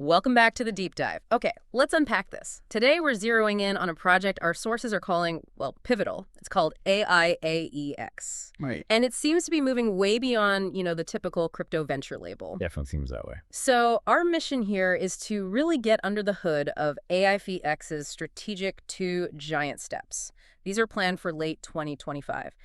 Welcome back to the deep dive. Okay, let's unpack this. Today we're zeroing in on a project our sources are calling, well, pivotal. It's called AI-AEX. Right. And it seems to be moving way beyond, the typical crypto venture label. Definitely seems that way. So our mission here is to really get under the hood of Aifeex's strategic two giant steps. These are planned for late 2025.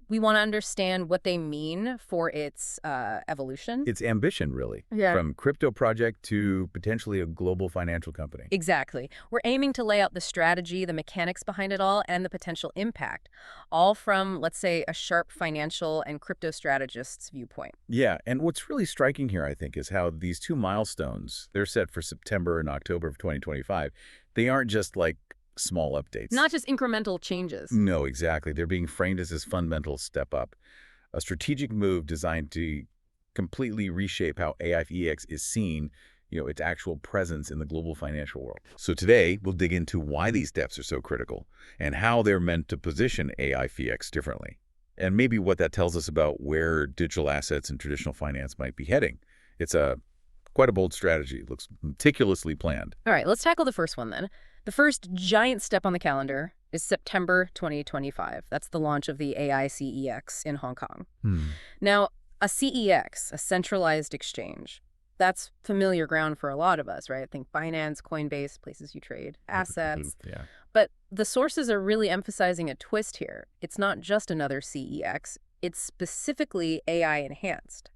We want to understand what they mean for its evolution. It's ambition, really. Yeah. From crypto project to potentially a global financial company. Exactly. We're aiming to lay out the strategy, the mechanics behind it all, and the potential impact, all from, let's say, a sharp financial and crypto strategist's viewpoint. Yeah, and what's really striking here, I think, is how these two milestones, they're set for September and October of 2025. They aren't just like small updates. Not just incremental changes. No, exactly. They're being framed as this fundamental step up, a strategic move designed to completely reshape how Aifex is seen, its actual presence in the global financial world. So today, we'll dig into why these steps are so critical and how they're meant to position Aifex differently, and maybe what that tells us about where digital assets and traditional finance might be heading. It's quite a bold strategy. It looks meticulously planned. All right, let's tackle the first one then. The first giant step on the calendar is September 2025. That's the launch of the AI-CEX in Hong Kong. Now, a CEX, a centralized exchange, that's familiar ground for a lot of us, right? Think Binance, Coinbase, places you trade assets. Yeah. But the sources are really emphasizing a twist here. It's not just another CEX. It's specifically AI enhanced.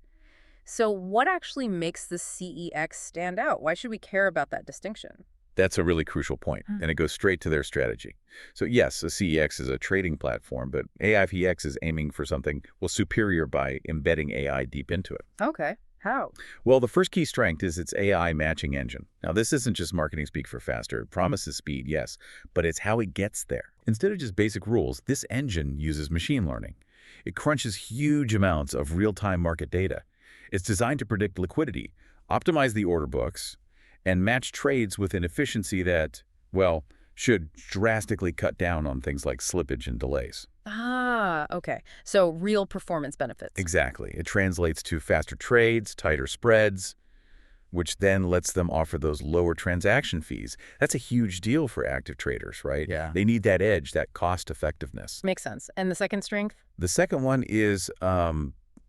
So what actually makes the CEX stand out? Why should we care about that distinction? That's a really crucial point, and it goes straight to their strategy. So yes, a CEX is a trading platform, but Aifex is aiming for something, superior by embedding AI deep into it. Okay. How? Well, the first key strength is its AI matching engine. Now, this isn't just marketing speak for faster. It promises speed, yes, but it's how it gets there. Instead of just basic rules, this engine uses machine learning. It crunches huge amounts of real-time market data. It's designed to predict liquidity, optimize the order books, and match trades with an efficiency that, should drastically cut down on things like slippage and delays. Ah, okay. So real performance benefits. Exactly. It translates to faster trades, tighter spreads, which then lets them offer those lower transaction fees. That's a huge deal for active traders, right? Yeah. They They need that edge, that cost effectiveness. Makes sense. And the second strength? The second one is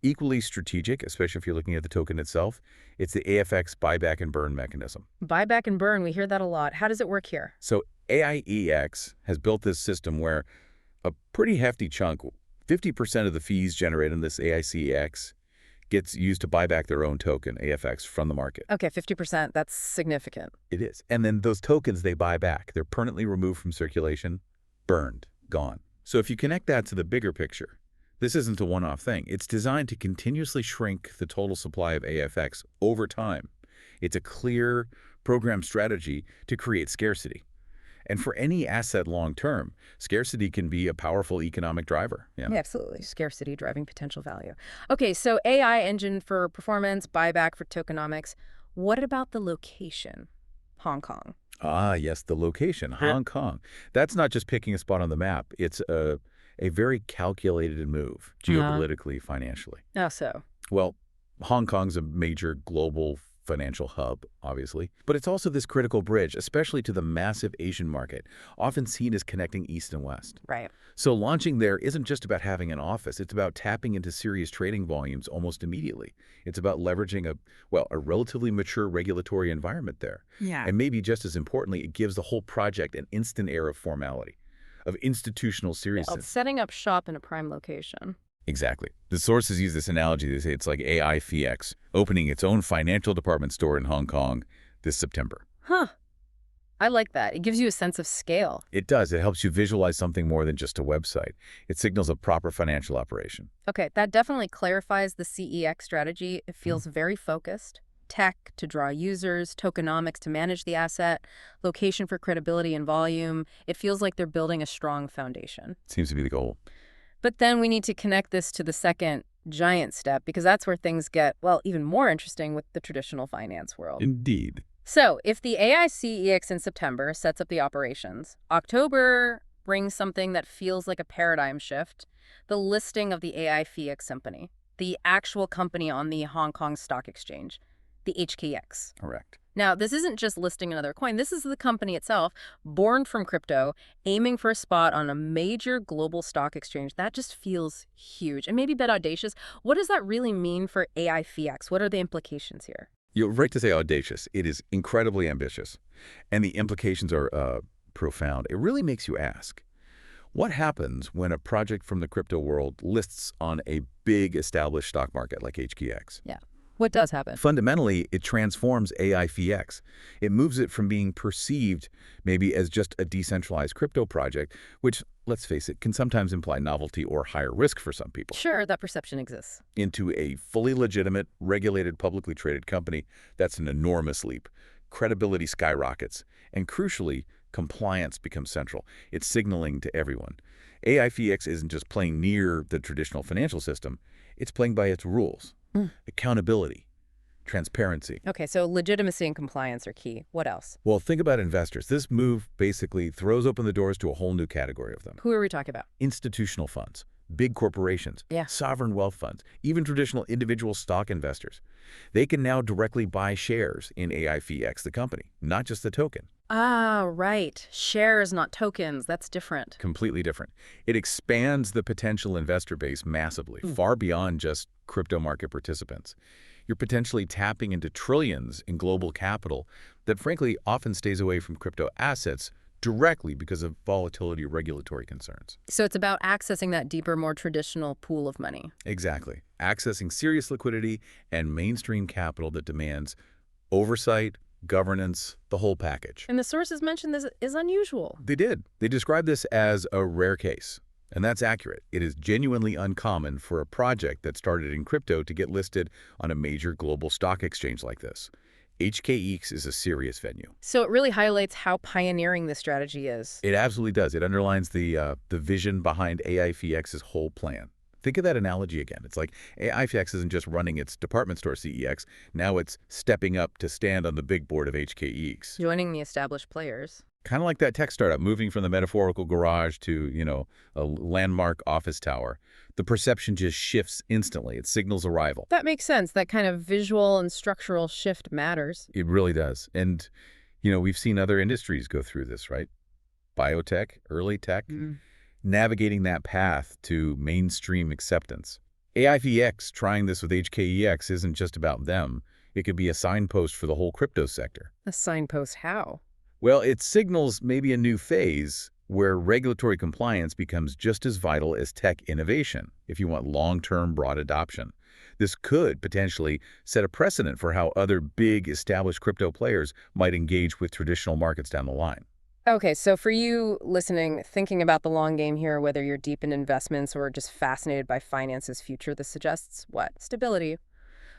equally strategic, especially if you're looking at the token itself. It's the Aifex buyback and burn mechanism. Buyback and burn, we hear that a lot. How does it work here? So AI-CEX has built this system where a pretty hefty chunk, 50% of the fees generated in this AI-CEX gets used to buy back their own token, Aifex, from the market. Okay, 50%, that's significant. It is. And then those tokens they buy back, they're permanently removed from circulation, burned, gone. So if you connect that to the bigger picture, this isn't a one-off thing. It's designed to continuously shrink the total supply of Aifex over time. It's a clear program strategy to create scarcity. And for any asset long-term, scarcity can be a powerful economic driver. Yeah, absolutely. Scarcity driving potential value. Okay, so AI engine for performance, buyback for tokenomics. What about the location? Hong Kong. Ah, yes, the location, Hong Kong. That's not just picking a spot on the map. It's a very calculated move, geopolitically, financially. How so? Well, Hong Kong's a major global financial hub, obviously, but it's also this critical bridge, especially to the massive Asian market, often seen as connecting East and West. Right. So launching there isn't just about having an office. It's about tapping into serious trading volumes almost immediately. It's about leveraging a relatively mature regulatory environment there. Yeah. And maybe just as importantly, it gives the whole project an instant air of formality, of institutional seriousness. Well, setting up shop in a prime location. Exactly. The sources use this analogy. They say it's like Aifex opening its own financial department store in Hong Kong this September. Huh. I like that. It gives you a sense of scale. It does. It helps you visualize something more than just a website. It signals a proper financial operation. Okay, that definitely clarifies the CEX strategy. It feels very focused. Tech to draw users, tokenomics to manage the asset, location for credibility and volume. It feels like they're building a strong foundation. Seems to be the goal. But then we need to connect this to the second giant step, because that's where things get, even more interesting with the traditional finance world. Indeed. So if the AI-CEX in September sets up the operations, October brings something that feels like a paradigm shift, the listing of the Aifex company, the actual company on the Hong Kong Stock Exchange, the HKEX. Correct. Now, this isn't just listing another coin. This is the company itself, born from crypto, aiming for a spot on a major global stock exchange. That just feels huge and maybe a bit audacious. What does that really mean for AI-FEX? What are the implications here? You're right to say audacious. It is incredibly ambitious, and the implications are profound. It really makes you ask, what happens when a project from the crypto world lists on a big established stock market like HKEX? Yeah. What does happen? Fundamentally, it transforms AI-FEX. It moves it from being perceived maybe as just a decentralized crypto project, which, let's face it, can sometimes imply novelty or higher risk for some people, Sure, that perception exists. into a fully legitimate, regulated, publicly traded company. That's an enormous leap. Credibility skyrockets, and crucially, compliance becomes central. It's signaling to everyone. AI-FEX isn't just playing near the traditional financial system, it's playing by its rules. Accountability, transparency. Okay, so legitimacy and compliance are key. What else? Well, think about investors. This move basically throws open the doors to a whole new category of them. Who are we talking about? Institutional funds, big corporations, Yeah. sovereign wealth funds, even traditional individual stock investors. They can now directly buy shares in AI-FEX, the company, not just the token. Ah, right. Shares, not tokens. That's different. Completely different. It expands the potential investor base massively, far beyond just crypto market participants. You're potentially tapping into trillions in global capital that frankly often stays away from crypto assets directly because of volatility or regulatory concerns. So it's about accessing that deeper, more traditional pool of money. Exactly. Accessing serious liquidity and mainstream capital that demands oversight, governance, the whole package. And the sources mentioned this is unusual. They did. They described this as a rare case. And that's accurate. It is genuinely uncommon for a project that started in crypto to get listed on a major global stock exchange like this. HKEX is a serious venue. So it really highlights how pioneering this strategy is. It absolutely does. It underlines the vision behind AI-FEX's whole plan. Think of that analogy again. It's like AI-FEX isn't just running its department store CEX. Now it's stepping up to stand on the big board of HKEX. Joining the established players. Kind of like that tech startup moving from the metaphorical garage to, a landmark office tower. The perception just shifts instantly. It signals arrival. That makes sense. That kind of visual and structural shift matters. It really does. And, we've seen other industries go through this, right? Biotech, early tech, navigating that path to mainstream acceptance. AI-FEX trying this with HKEX isn't just about them. It could be a signpost for the whole crypto sector. A signpost how? Well, it signals maybe a new phase where regulatory compliance becomes just as vital as tech innovation if you want long-term broad adoption. This could potentially set a precedent for how other big established crypto players might engage with traditional markets down the line. Okay, so for you listening, thinking about the long game here, whether you're deep in investments or just fascinated by finance's future, this suggests what? Stability,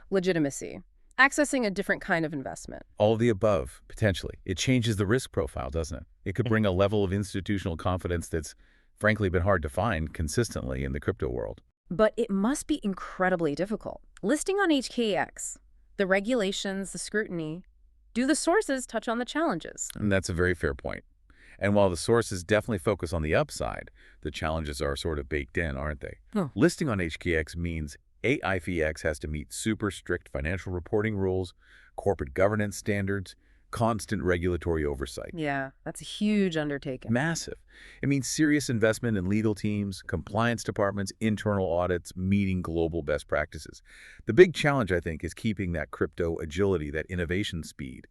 legitimacy, accessing a different kind of investment. All of the above, potentially. It changes the risk profile, doesn't it? It could bring a level of institutional confidence that's frankly been hard to find consistently in the crypto world. But it must be incredibly difficult. Listing on HKEX, the regulations, the scrutiny, do the sources touch on the challenges? And that's a very fair point. And while the sources definitely focus on the upside, the challenges are sort of baked in, aren't they? Oh. Listing on HKEX means AI-FEX has to meet super strict financial reporting rules, corporate governance standards, constant regulatory oversight. Yeah, that's a huge undertaking. Massive. It means serious investment in legal teams, compliance departments, internal audits, meeting global best practices. The big challenge, I think, is keeping that crypto agility, that innovation speed,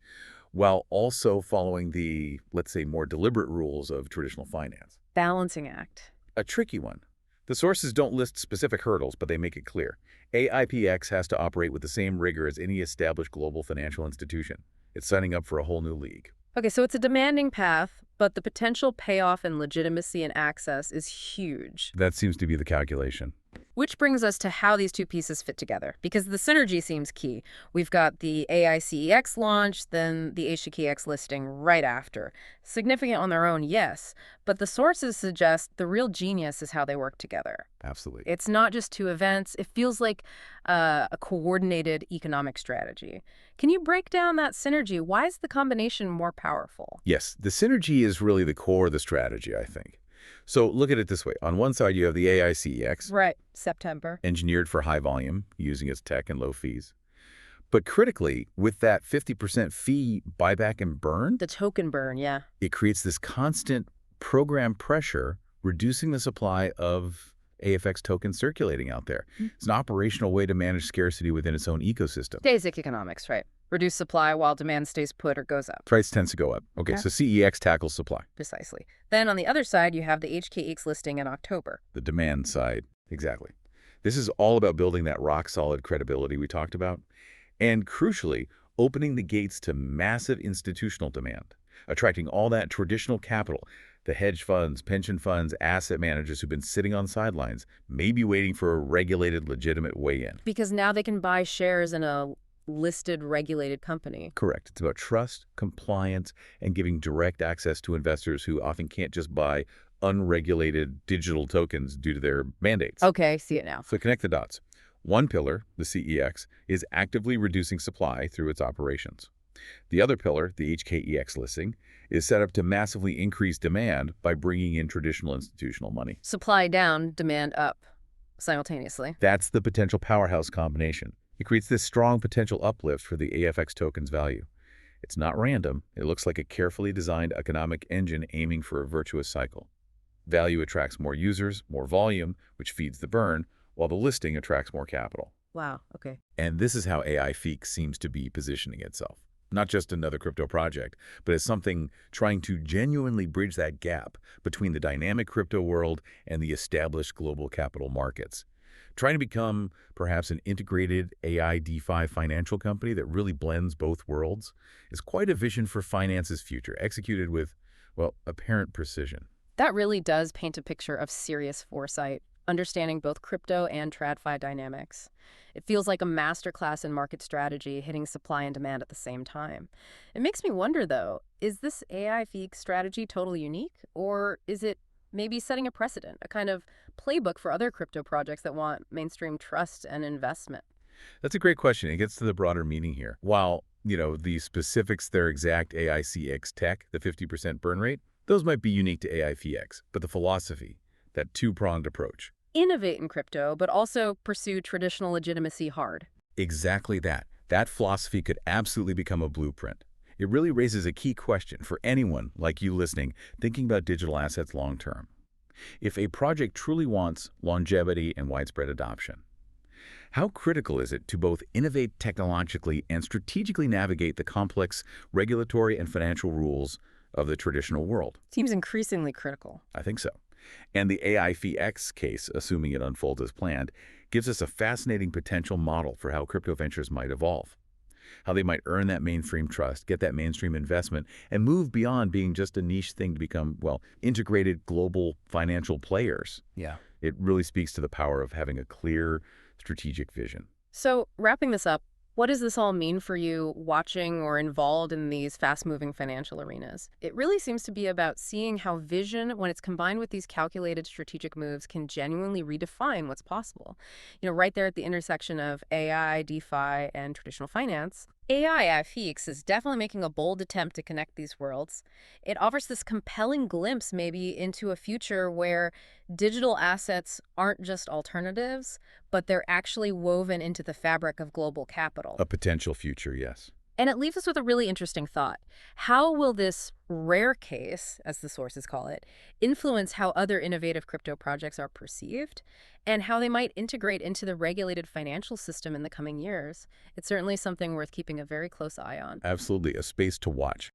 while also following the, let's say, more deliberate rules of traditional finance. Balancing act. A tricky one. The sources don't list specific hurdles, but they make it clear. AI-FEX has to operate with the same rigor as any established global financial institution. It's signing up for a whole new league. Okay, so it's a demanding path, but the potential payoff in legitimacy and access is huge. That seems to be the calculation. Which brings us to how these two pieces fit together, because the synergy seems key. We've got the AI-CEX launch, then the HKEX listing right after. Significant on their own, yes, but the sources suggest the real genius is how they work together. Absolutely. It's not just two events. It feels like a coordinated economic strategy. Can you break down that synergy? Why is the combination more powerful? Yes, the synergy is really the core of the strategy, I think. So look at it this way. On one side, you have the AI-CEX, Right, September. engineered for high volume, using its tech and low fees. But critically, with that 50% fee buyback and burn, The token burn, yeah. it creates this constant program pressure, reducing the supply of Aifex tokens circulating out there. It's an operational way to manage scarcity within its own ecosystem. Basic economics, right? Reduce supply while demand stays put or goes up. Price tends to go up. Okay, so CEX tackles supply. Precisely. Then on the other side, you have the HKEX listing in October. The demand side. Exactly. This is all about building that rock-solid credibility we talked about, and crucially, opening the gates to massive institutional demand, attracting all that traditional capital, the hedge funds, pension funds, asset managers who've been sitting on sidelines, maybe waiting for a regulated, legitimate way in. Because now they can buy shares in a listed, regulated company. Correct. It's about trust, compliance, and giving direct access to investors who often can't just buy unregulated digital tokens due to their mandates. Okay, see it now. So connect the dots. One pillar, the CEX, is actively reducing supply through its operations. The other pillar, the HKEX listing, is set up to massively increase demand by bringing in traditional institutional money. Supply down, demand up simultaneously. That's the potential powerhouse combination. It creates this strong potential uplift for the Aifex token's value. It's not random. It looks like a carefully designed economic engine aiming for a virtuous cycle. Value attracts more users, more volume, which feeds the burn, while the listing attracts more capital. Wow, okay. And this is how Aifex seems to be positioning itself. Not just another crypto project, but as something trying to genuinely bridge that gap between the dynamic crypto world and the established global capital markets. Trying to become perhaps an integrated AI DeFi financial company that really blends both worlds is quite a vision for finance's future, executed with, well, apparent precision. That really does paint a picture of serious foresight, understanding both crypto and TradFi dynamics. It feels like a masterclass in market strategy, hitting supply and demand at the same time. It makes me wonder, though, is this Aifex strategy totally unique, or is it maybe setting a precedent, a kind of playbook for other crypto projects that want mainstream trust and investment? That's a great question. It gets to the broader meaning here. While, the specifics, their exact AI-CEX tech, the 50% burn rate, those might be unique to Aifex, but the philosophy, that two-pronged approach. Innovate in crypto, but also pursue traditional legitimacy hard. Exactly that. That philosophy could absolutely become a blueprint. It really raises a key question for anyone like you listening thinking about digital assets long term. If a project truly wants longevity and widespread adoption, how critical is it to both innovate technologically and strategically navigate the complex regulatory and financial rules of the traditional world? Seems increasingly critical. I think so. And the Aifex case, assuming it unfolds as planned, gives us a fascinating potential model for how crypto ventures might evolve, how they might earn that mainstream trust, get that mainstream investment, and move beyond being just a niche thing to become, well, integrated global financial players. Yeah. It really speaks to the power of having a clear strategic vision. So, wrapping this up, what does this all mean for you watching or involved in these fast-moving financial arenas? It really seems to be about seeing how vision, when it's combined with these calculated strategic moves, can genuinely redefine what's possible. Right there at the intersection of AI, DeFi, and traditional finance, AI-Aifex is definitely making a bold attempt to connect these worlds. It offers this compelling glimpse maybe into a future where digital assets aren't just alternatives, but they're actually woven into the fabric of global capital. A potential future, yes. And it leaves us with a really interesting thought. How will this rare case, as the sources call it, influence how other innovative crypto projects are perceived and how they might integrate into the regulated financial system in the coming years? It's certainly something worth keeping a very close eye on. Absolutely, a space to watch.